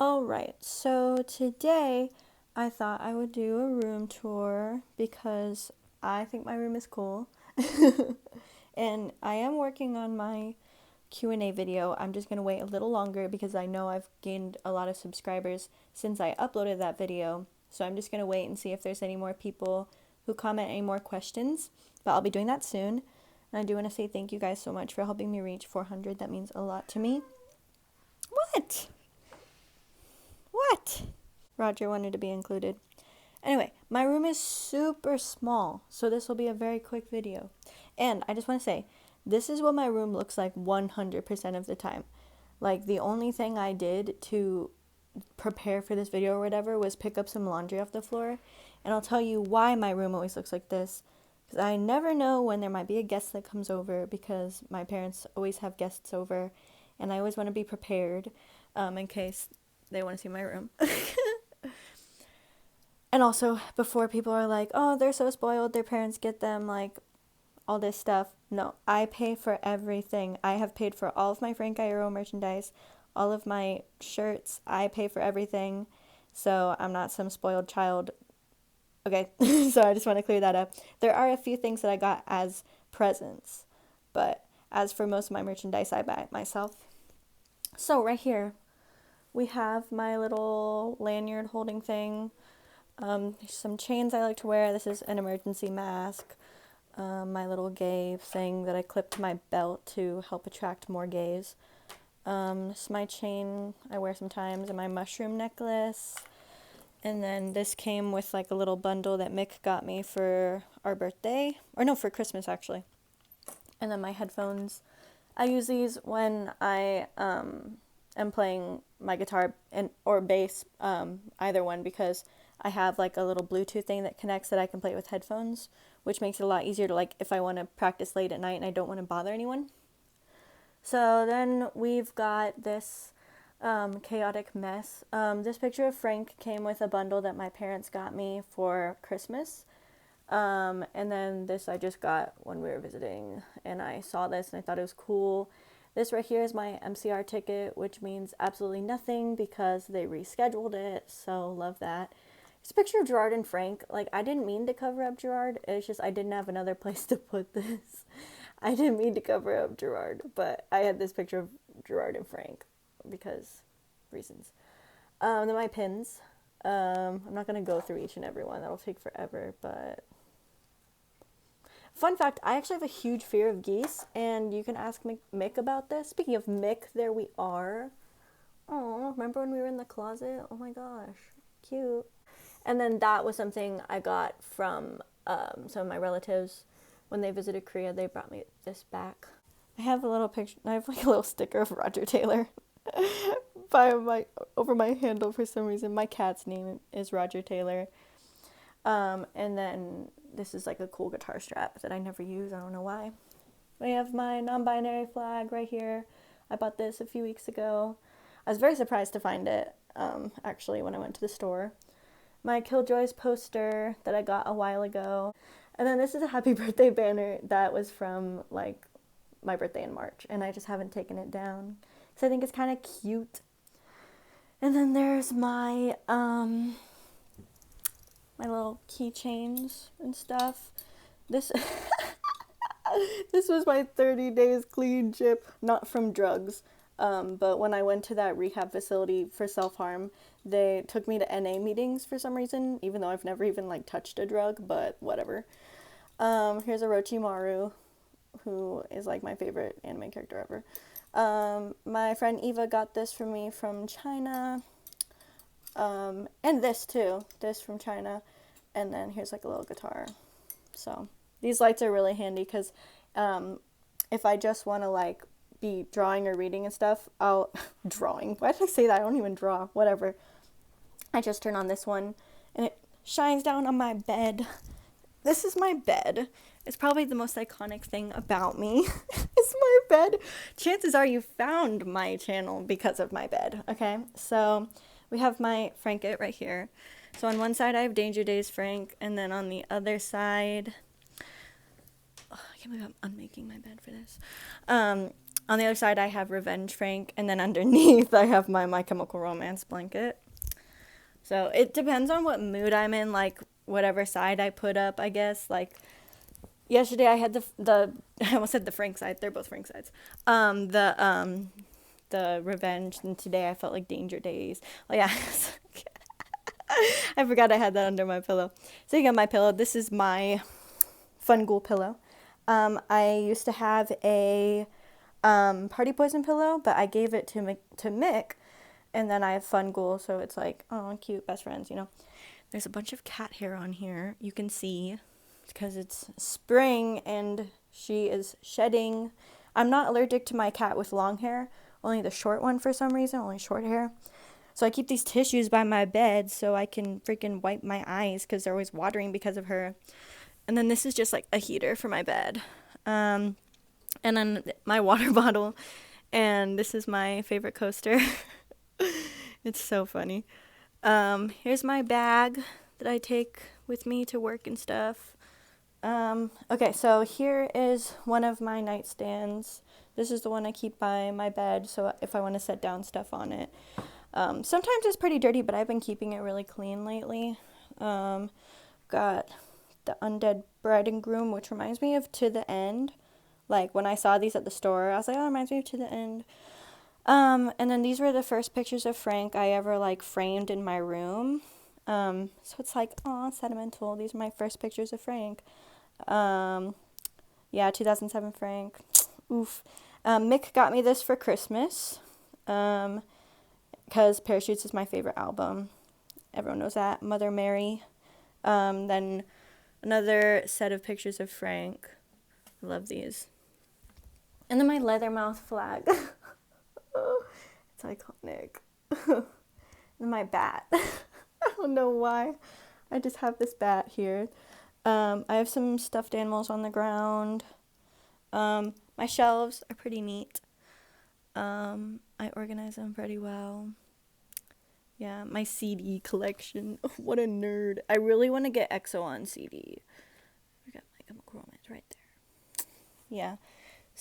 Alright, so today I thought I would do a room tour because I think my room is cool. And I am working on my Q&A video. I'm just going to wait a little longer because I know I've gained a lot of subscribers since I uploaded that video. So I'm just going to wait and see if there's any more people who comment any more questions. But I'll be doing that soon. And I do want to say thank you guys so much for helping me reach 400. That means a lot to me. What? Roger wanted to be included. Anyway, my room is super small, so this will be a very quick video. And I just want to say, this is what my room looks like 100% of the time. Like, the only thing I did to prepare for this video or whatever was pick up some laundry off the floor. And I'll tell you why my room always looks like this. Because I never know when there might be a guest that comes over, because my parents always have guests over. And I always want to be prepared in case they want to see my room. And also, before people are like, oh, they're so spoiled, their parents get them, like, all this stuff. No, I pay for everything. I have paid for all of my Frank Iero merchandise, all of my shirts. I pay for everything. So I'm not some spoiled child. Okay, so I just want to clear that up. There are a few things that I got as presents, but as for most of my merchandise, I buy it myself. So right here, we have my little lanyard holding thing. Some chains I like to wear. This is an emergency mask. My little gay thing that I clip to my belt to help attract more gays. This is my chain I wear sometimes, and my mushroom necklace. And then this came with like a little bundle that Mick got me for our birthday. Or no, for Christmas actually. And then my headphones. I use these when I am playing my guitar or bass, either one, because I have like a little Bluetooth thing that connects that I can play with headphones, which makes it a lot easier to, like, if I want to practice late at night and I don't want to bother anyone. So then we've got this chaotic mess. This picture of Frank came with a bundle that my parents got me for Christmas. And then this I just got when we were visiting, and I saw this and I thought it was cool. This right here is my MCR ticket, which means absolutely nothing because they rescheduled it, so love that. It's a picture of Gerard and Frank. Like, I didn't mean to cover up Gerard. It's just I didn't have another place to put this. I didn't mean to cover up Gerard, but I had this picture of Gerard and Frank because reasons. Then my pins. I'm not going to go through each and every one. That'll take forever, but... Fun fact, I actually have a huge fear of geese, and you can ask Mick about this. Speaking of Mick, there we are. Oh, remember when we were in the closet? Oh my gosh, cute. And then that was something I got from some of my relatives. When they visited Korea, they brought me this back. I have a little picture, I have like a little sticker of Roger Taylor over my handle for some reason. My cat's name is Roger Taylor. And then this is like a cool guitar strap that I never use. I don't know why. We have my non-binary flag right here. I bought this a few weeks ago. I was very surprised to find it, actually, when I went to the store. My Killjoys poster that I got a while ago. And then this is a happy birthday banner that was from, like, my birthday in March. And I just haven't taken it down because I think it's kind of cute. And then there's my, my little keychains and stuff. This was my 30 days clean chip, not from drugs. But when I went to that rehab facility for self-harm, they took me to NA meetings for some reason, even though I've never even, like, touched a drug, but whatever. Here's Orochimaru, who is, like, my favorite anime character ever. My friend Eva got this for me from China. And this, too. This from China. And then here's, like, a little guitar. So, these lights are really handy, because if I just want to, like, be drawing or reading and stuff, drawing. Why did I say that? I don't even draw. Whatever. I just turn on this one, and it shines down on my bed. This is my bed. It's probably the most iconic thing about me. It's my bed. Chances are you found my channel because of my bed, okay? So, we have my Frank It right here. So, on one side, I have Danger Days Frank, and then on the other side... Oh, I can't believe I'm unmaking my bed for this. On the other side, I have Revenge Frank, and then underneath, I have My Chemical Romance blanket. So it depends on what mood I'm in, like whatever side I put up, I guess. Like yesterday, I had the I almost said the Frank side. They're both Frank sides. The Revenge, and today I felt like Danger Days. Like yeah, I forgot I had that under my pillow. So you got my pillow. This is my Fun Ghoul pillow. I used to have a Party Poison pillow, but I gave it to Mick, and then I have Fun Ghoul, so it's like, oh, cute, best friends, you know. There's a bunch of cat hair on here, you can see, because it's spring, and she is shedding. I'm not allergic to my cat with long hair, only the short one for some reason, only short hair. So I keep these tissues by my bed so I can freaking wipe my eyes, because they're always watering because of her. And then this is just like a heater for my bed. And then my water bottle, and this is my favorite coaster. It's so funny. Here's my bag that I take with me to work and stuff. Okay, so here is one of my nightstands. This is the one I keep by my bed, so if I want to set down stuff on it. Sometimes it's pretty dirty, but I've been keeping it really clean lately. Got the Undead Bride and Groom, which reminds me of To the End. Like, when I saw these at the store, I was like, oh, it reminds me of To the End. And then these were the first pictures of Frank I ever, like, framed in my room. So it's like, aw, sentimental. These are my first pictures of Frank. Yeah, 2007 Frank. Oof. Mick got me this for Christmas. Because Parachutes is my favorite album. Everyone knows that. Mother Mary. Then another set of pictures of Frank. I love these. And then my Leathermouth flag. It's iconic. And my bat. I don't know why. I just have this bat here. I have some stuffed animals on the ground. My shelves are pretty neat. I organize them pretty well. Yeah, my CD collection. What a nerd. I really want to get EXO on CD. I got My Chemical Romance right there. Yeah.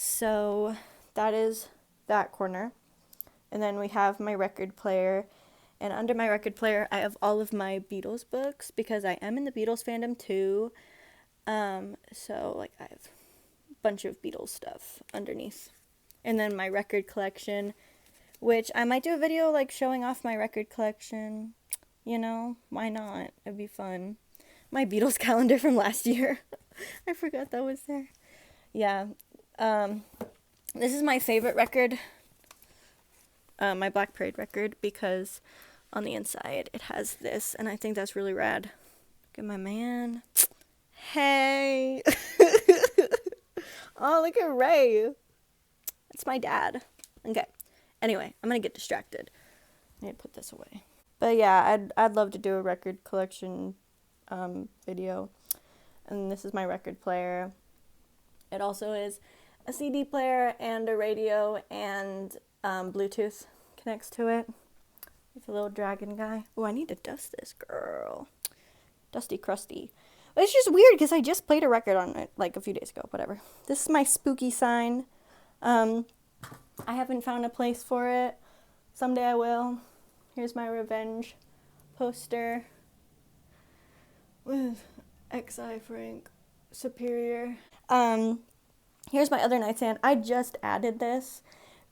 So that is that corner. And then we have my record player. And under my record player, I have all of my Beatles books because I am in the Beatles fandom too. So like I have a bunch of Beatles stuff underneath. And then my record collection, which I might do a video like showing off my record collection. You know, why not? It'd be fun. My Beatles calendar from last year. I forgot that was there. Yeah. This is my favorite record, my Black Parade record, because on the inside it has this, and I think that's really rad. Look at my man. Hey! Oh, look at Ray. It's my dad. Okay. Anyway, I'm gonna get distracted. I need to put this away. But yeah, I'd love to do a record collection video. And this is my record player. It also is a CD player and a radio, and Bluetooth connects to it. With a little dragon guy. Oh, I need to dust this, girl. Dusty crusty. But it's just weird because I just played a record on it like a few days ago. Whatever. This is my spooky sign. I haven't found a place for it. Someday I will. Here's my Revenge poster with XI Frank Superior. Here's my other nightstand. I just added this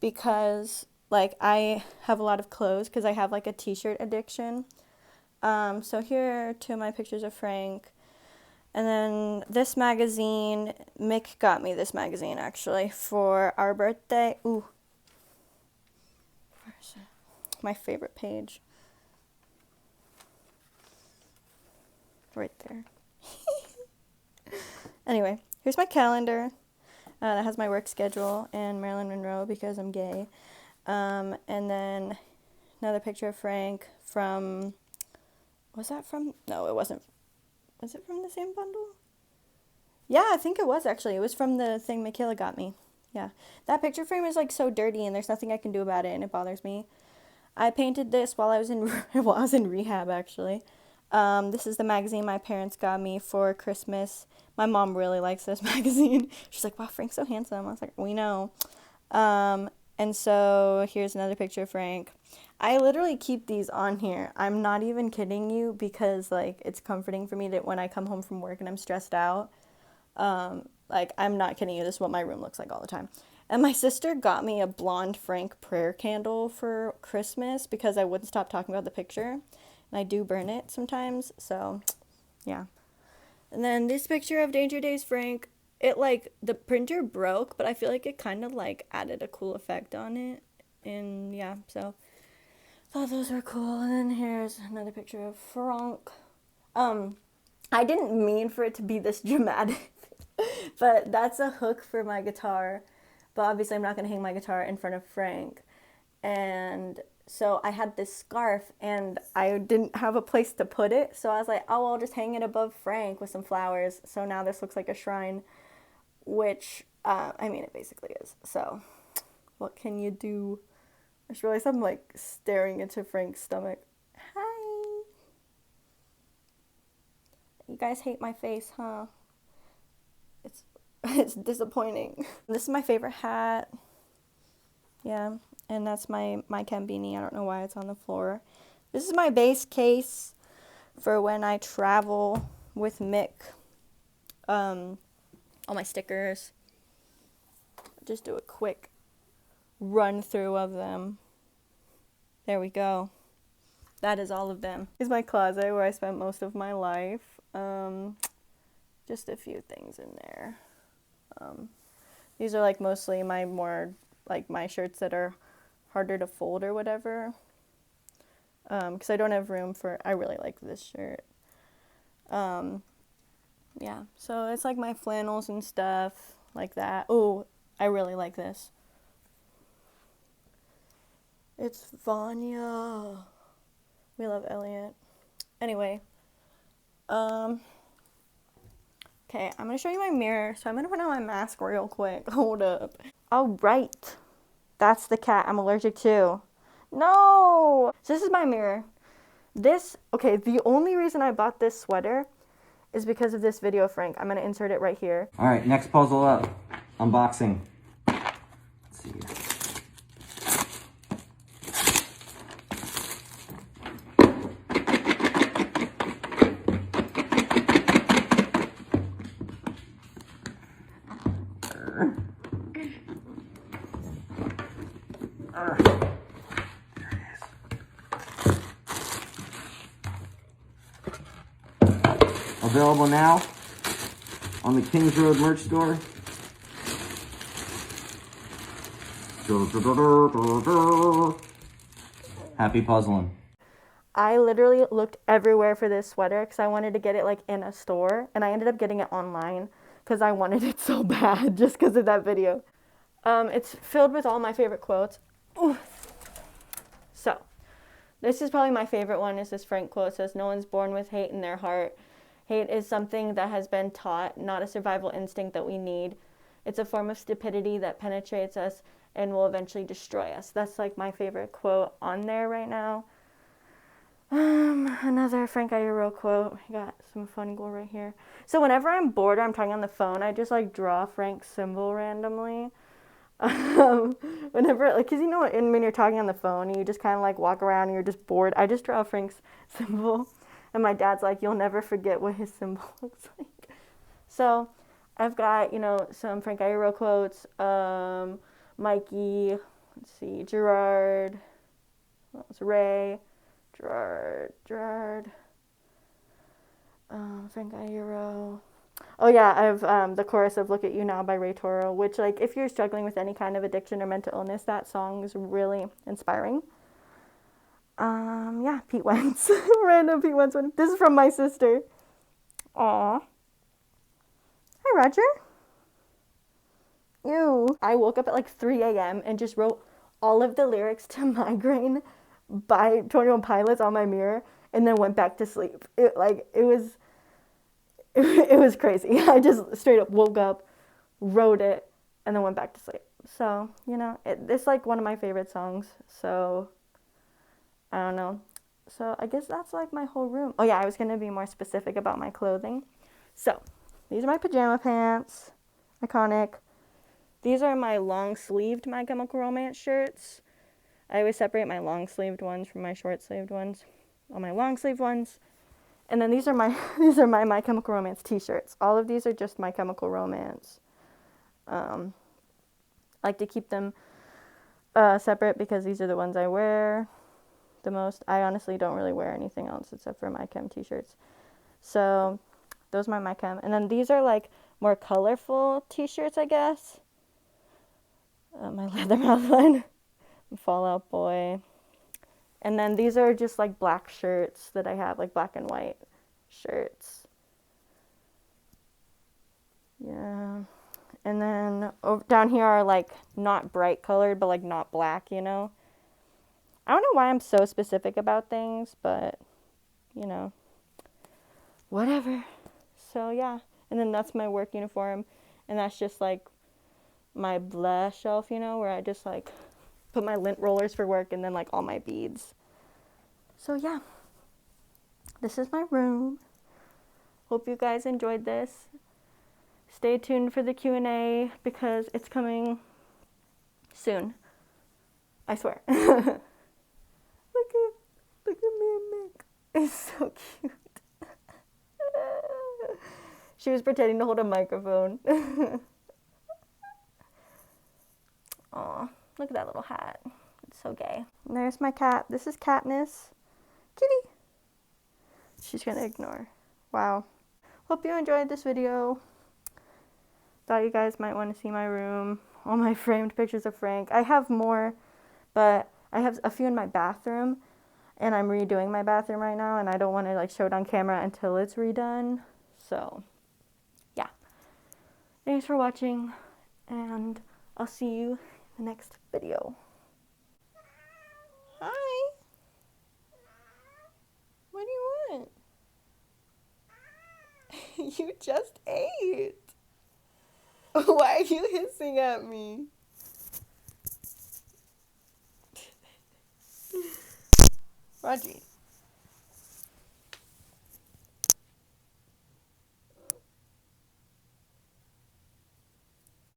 because, like, I have a lot of clothes because I have, like, a t-shirt addiction. So here are two of my pictures of Frank. And then this magazine, Mick got me this magazine, actually, for our birthday. Ooh. Where's it? My favorite page. Right there. Anyway, here's my calendar. That has my work schedule and Marilyn Monroe because I'm gay. And then another picture of Frank from, was that from, no, it wasn't. Was it from the same bundle? Yeah, I think it was actually. It was from the thing Michaela got me. Yeah. That picture frame is like so dirty and there's nothing I can do about it and it bothers me. I painted this while I was in rehab actually. This is the magazine my parents got me for Christmas. My mom really likes this magazine. She's like, wow, Frank's so handsome. I was like, we know. And so here's another picture of Frank. I literally keep these on here. I'm not even kidding you, because like it's comforting for me that when I come home from work and I'm stressed out, like I'm not kidding you, this is what my room looks like all the time. And my sister got me a blonde Frank prayer candle for Christmas because I wouldn't stop talking about the picture. And I do burn it sometimes, so yeah. And then this picture of Danger Days Frank, it like, the printer broke, but I feel like it kind of like added a cool effect on it. And yeah, so thought those were cool. And then here's another picture of Frank. I didn't mean for it to be this dramatic, but that's a hook for my guitar. But obviously I'm not going to hang my guitar in front of Frank. And so I had this scarf and I didn't have a place to put it. So I was like, oh, I'll just hang it above Frank with some flowers. So now this looks like a shrine, which, I mean, it basically is. So what can you do? I just realized I'm like staring into Frank's stomach. Hi. You guys hate my face, huh? It's disappointing. This is my favorite hat. Yeah, and that's my Ken beanie. I don't know why it's on the floor. This is my base case for when I travel with Mick. All my stickers. Just do a quick run through of them. There we go. That is all of them. Here's my closet where I spent most of my life. Just a few things in there. These are like mostly my more like my shirts that are harder to fold or whatever. Because I don't have room for, I really like this shirt. Yeah, so it's like my flannels and stuff like that. Oh, I really like this. It's Vanya. We love Elliot. Anyway, okay, I'm gonna show you my mirror. So I'm gonna put on my mask real quick. Hold up. All right, that's the cat I'm allergic to. No. So this is my mirror. Okay, the only reason I bought this sweater is because of this video, Frank. I'm gonna insert it right here. All right, next puzzle up. Unboxing. Let's see. Available now on the Kings Road merch store. Happy puzzling. I literally looked everywhere for this sweater because I wanted to get it like in a store, and I ended up getting it online because I wanted it so bad just because of that video. It's filled with all my favorite quotes. Ooh. So, this is probably my favorite one. Is this Frank quote. It says, "No one's born with hate in their heart. Hate is something that has been taught, not a survival instinct that we need. It's a form of stupidity that penetrates us and will eventually destroy us." That's like my favorite quote on there right now. Another Frank Iero quote. I got some fun gold right here. So whenever I'm bored or I'm talking on the phone, I just like draw Frank's symbol randomly. Whenever, like, cause you know when you're talking on the phone, you just kind of like walk around and you're just bored. I just draw Frank's symbol. And my dad's like, you'll never forget what his symbol looks like. So I've got, some Frank Iero quotes. Mikey, let's see, Gerard, what was Ray, Gerard, Frank Iero. Oh yeah, I have the chorus of "Look at You Now" by Ray Toro, which, like, if you're struggling with any kind of addiction or mental illness, that song is really inspiring. Yeah, Pete Wentz. Random Pete Wentz one. This is from my sister. Aw. Hi, Roger. Ew. I woke up at like 3 a.m. and just wrote all of the lyrics to Migraine by 21 Pilots on my mirror and then went back to sleep. It was crazy. I just straight up woke up, wrote it, and then went back to sleep. So, it's like one of my favorite songs. So, I don't know. So I guess that's like my whole room. Oh yeah, I was going to be more specific about my clothing. So these are my pajama pants. Iconic. These are my long-sleeved My Chemical Romance shirts. I always separate my long-sleeved ones from my short-sleeved ones. All my long-sleeved ones. And then these are my My Chemical Romance t-shirts. All of these are just My Chemical Romance. I like to keep them separate because these are the ones I wear the most. I honestly don't really wear anything else except for My Chem t-shirts. So those are my Chem. And then these are like more colorful t-shirts, I guess. My Leathermouth one. Fallout Boy. And then these are just like black shirts that I have, like black and white shirts. Yeah. And then down here are like not bright colored, but like not black, you know. I don't know why I'm so specific about things, but you know, whatever. So yeah. And then that's my work uniform. And that's just like my blah shelf, you know, where I just like put my lint rollers for work and then like all my beads. So yeah, this is my room. Hope you guys enjoyed this. Stay tuned for the Q&A because it's coming soon. I swear. Look at me and Mick. It's so cute. She was pretending to hold a microphone. Aw, look at that little hat. It's so gay. And there's my cat. This is Katniss. Kitty. She's gonna ignore. Wow. Hope you enjoyed this video. Thought you guys might want to see my room. All my framed pictures of Frank. I have more, but I have a few in my bathroom. And I'm redoing my bathroom right now. And I don't want to like show it on camera until it's redone. So, yeah. Thanks for watching. And I'll see you in the next video. Hi. What do you want? You just ate. Why are you hissing at me? Rodri.